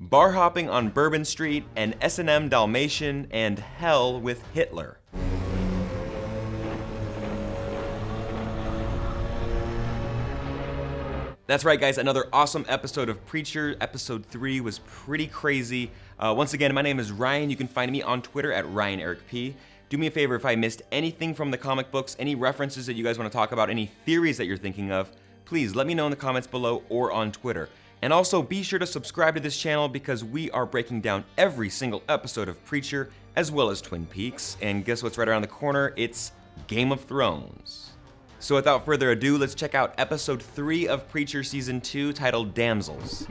bar hopping on Bourbon Street, an S&M Dalmatian, and hell with Hitler. That's right, guys, another awesome episode of Preacher. Episode 3 was pretty crazy. Once again, my name is Ryan. You can find me on Twitter at RyanEricP. Do me a favor, if I missed anything from the comic books, any references that you guys want to talk about, any theories that you're thinking of, please let me know in the comments below or on Twitter. And also be sure to subscribe to this channel because we are breaking down every single episode of Preacher as well as Twin Peaks. And guess what's right around the corner? It's Game of Thrones. So without further ado, let's check out episode 3 of Preacher Season 2 titled Damsels.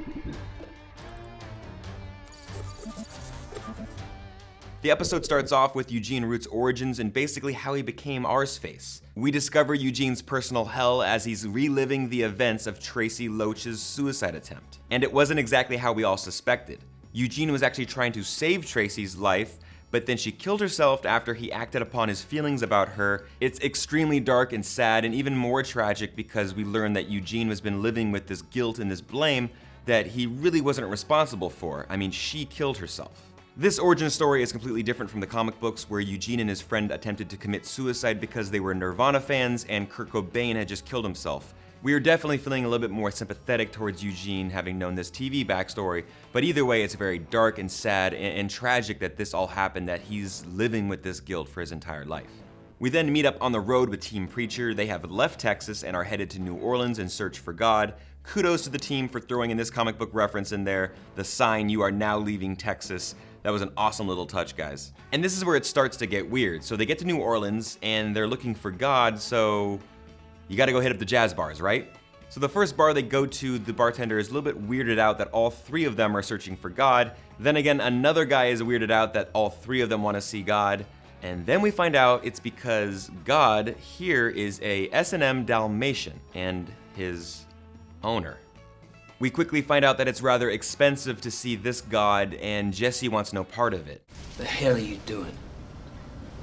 The episode starts off with Eugene Root's origins and basically how he became Arseface. We discover Eugene's personal hell as he's reliving the events of Tracy Loach's suicide attempt. And it wasn't exactly how we all suspected. Eugene was actually trying to save Tracy's life, but then she killed herself after he acted upon his feelings about her. It's extremely dark and sad and even more tragic because we learn that Eugene has been living with this guilt and this blame that he really wasn't responsible for. I mean, she killed herself. This origin story is completely different from the comic books where Eugene and his friend attempted to commit suicide because they were Nirvana fans and Kurt Cobain had just killed himself. We are definitely feeling a little bit more sympathetic towards Eugene having known this TV backstory, but either way it's very dark and sad and tragic that this all happened, that he's living with this guilt for his entire life. We then meet up on the road with Team Preacher. They have left Texas and are headed to New Orleans in search for God. Kudos to the team for throwing in this comic book reference in there, the sign "You are now leaving Texas." That was an awesome little touch, guys. And this is where it starts to get weird. So they get to New Orleans and they're looking for God, so you gotta go hit up the jazz bars, right? So the first bar they go to, the bartender is a little bit weirded out that all 3 of them are searching for God. Then again, another guy is weirded out that all 3 of them want to see God. And then we find out it's because God here is a S&M Dalmatian and his owner. We quickly find out that it's rather expensive to see this God, and Jesse wants no part of it. The hell are you doing?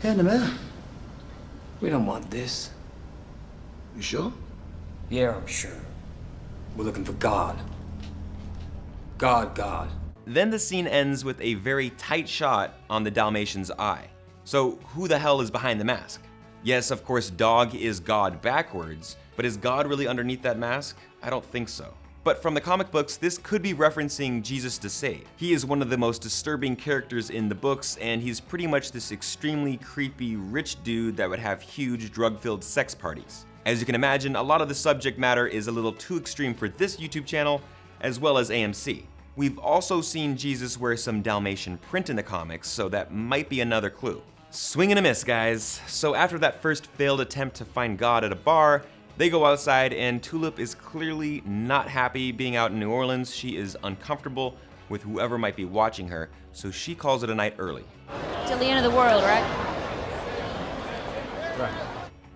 Hand him out. We don't want this. You sure? Yeah, I'm sure. We're looking for God. God. Then the scene ends with a very tight shot on the Dalmatian's eye. So who the hell is behind the mask? Yes, of course, Dog is God backwards, but is God really underneath that mask? I don't think so. But from the comic books, this could be referencing Jesus to Save. He is one of the most disturbing characters in the books, and he's pretty much this extremely creepy rich dude that would have huge drug-filled sex parties. As you can imagine, a lot of the subject matter is a little too extreme for this YouTube channel, as well as AMC. We've also seen Jesus wear some Dalmatian print in the comics, so that might be another clue. Swing and a miss, guys. So after that first failed attempt to find God at a bar, they go outside and Tulip is clearly not happy being out in New Orleans. She is uncomfortable with whoever might be watching her, so she calls it a night early. Till the end of the world, right? Right.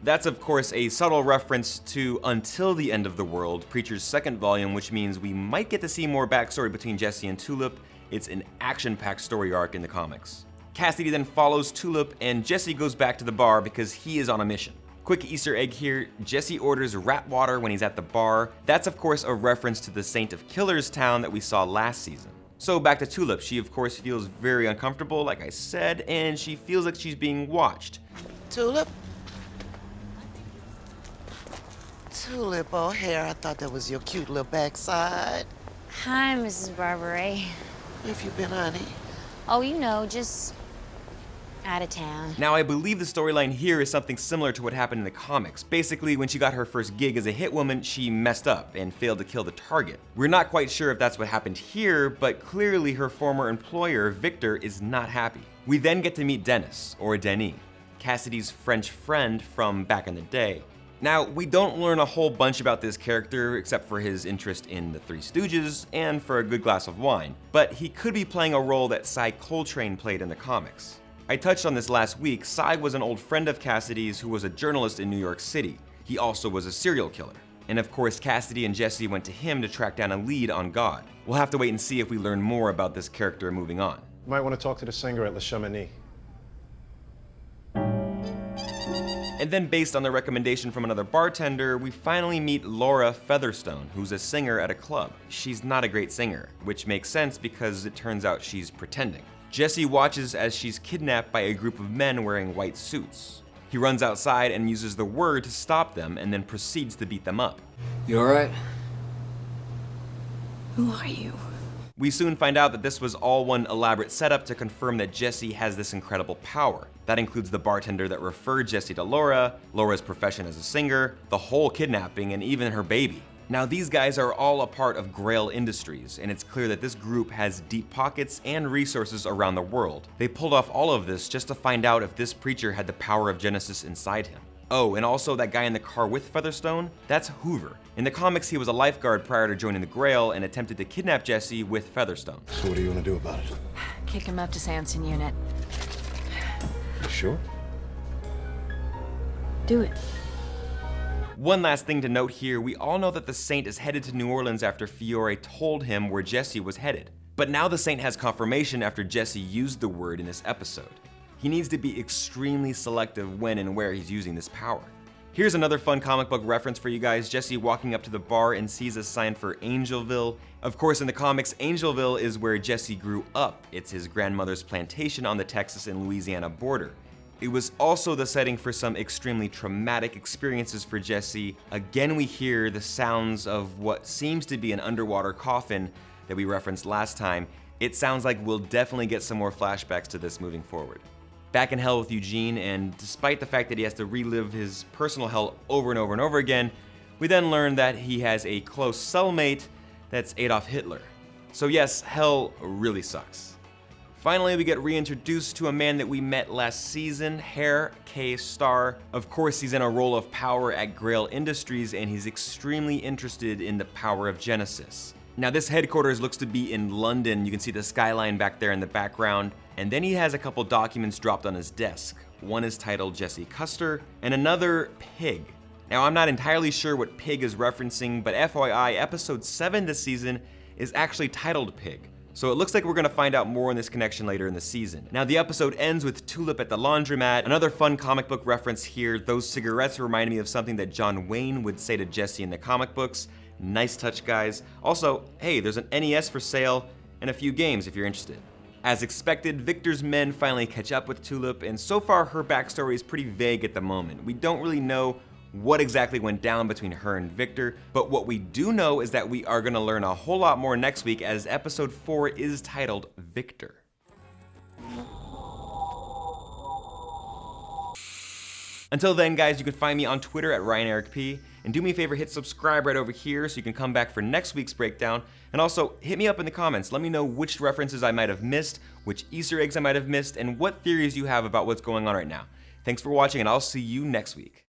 That's of course a subtle reference to Until the End of the World, Preacher's second volume, which means we might get to see more backstory between Jesse and Tulip. It's an action-packed story arc in the comics. Cassidy then follows Tulip and Jesse goes back to the bar because he is on a mission. Quick Easter egg here, Jesse orders rat water when he's at the bar. That's of course a reference to the Saint of Killers town that we saw last season. So back to Tulip, she of course feels very uncomfortable, like I said, and she feels like she's being watched. Tulip? Tulip O'Hare, I thought that was your cute little backside. Hi, Mrs. Barbary. Where have you been, honey? Oh, you know, just out of town. Now I believe the storyline here is something similar to what happened in the comics. Basically, when she got her first gig as a hit woman, she messed up and failed to kill the target. We're not quite sure if that's what happened here, but clearly her former employer, Victor, is not happy. We then get to meet Dennis, or Denis, Cassidy's French friend from back in the day. Now, we don't learn a whole bunch about this character except for his interest in the Three Stooges and for a good glass of wine, but he could be playing a role that Cy Coltrane played in the comics. I touched on this last week. Cy was an old friend of Cassidy's who was a journalist in New York City. He also was a serial killer. And of course, Cassidy and Jesse went to him to track down a lead on God. We'll have to wait and see if we learn more about this character moving on. You might want to talk to the singer at Le Chamonix. And then based on the recommendation from another bartender, we finally meet Laura Featherstone, who's a singer at a club. She's not a great singer, which makes sense because it turns out she's pretending. Jesse watches as she's kidnapped by a group of men wearing white suits. He runs outside and uses the word to stop them and then proceeds to beat them up. You alright? Who are you? We soon find out that this was all one elaborate setup to confirm that Jesse has this incredible power. That includes the bartender that referred Jesse to Laura, Laura's profession as a singer, the whole kidnapping, and even her baby. Now these guys are all a part of Grail Industries, and it's clear that this group has deep pockets and resources around the world. They pulled off all of this just to find out if this preacher had the power of Genesis inside him. Oh, and also that guy in the car with Featherstone, that's Hoover. In the comics, he was a lifeguard prior to joining the Grail and attempted to kidnap Jesse with Featherstone. So what do you want to do about it? Kick him up to Sanson Unit. You sure? Do it. One last thing to note here, we all know that the Saint is headed to New Orleans after Fiore told him where Jesse was headed. But now the Saint has confirmation after Jesse used the word in this episode. He needs to be extremely selective when and where he's using this power. Here's another fun comic book reference for you guys. Jesse walking up to the bar and sees a sign for Angelville. Of course, in the comics, Angelville is where Jesse grew up. It's his grandmother's plantation on the Texas and Louisiana border. It was also the setting for some extremely traumatic experiences for Jesse. Again, we hear the sounds of what seems to be an underwater coffin that we referenced last time. It sounds like we'll definitely get some more flashbacks to this moving forward. Back in hell with Eugene, and despite the fact that he has to relive his personal hell over and over and over again, we then learn that he has a close cellmate that's Adolf Hitler. So yes, hell really sucks. Finally, we get reintroduced to a man that we met last season, Herr K. Starr. Of course, he's in a role of power at Grail Industries, and he's extremely interested in the power of Genesis. Now this headquarters looks to be in London. You can see the skyline back there in the background. And then he has a couple documents dropped on his desk. One is titled Jesse Custer, and another Pig. Now I'm not entirely sure what Pig is referencing, but FYI, episode 7 this season is actually titled Pig. So it looks like we're gonna find out more on this connection later in the season. Now the episode ends with Tulip at the laundromat. Another fun comic book reference here. Those cigarettes remind me of something that John Wayne would say to Jesse in the comic books. Nice touch, guys. Also, hey, there's an NES for sale and a few games if you're interested. As expected, Victor's men finally catch up with Tulip, and so far her backstory is pretty vague at the moment. We don't really know what exactly went down between her and Victor, but what we do know is that we are gonna learn a whole lot more next week, as episode 4 is titled Victor. Until then, guys, you can find me on Twitter at RyanEricP, and do me a favor, hit subscribe right over here so you can come back for next week's breakdown, and also hit me up in the comments. Let me know which references I might have missed, which Easter eggs I might have missed, and what theories you have about what's going on right now. Thanks for watching, and I'll see you next week.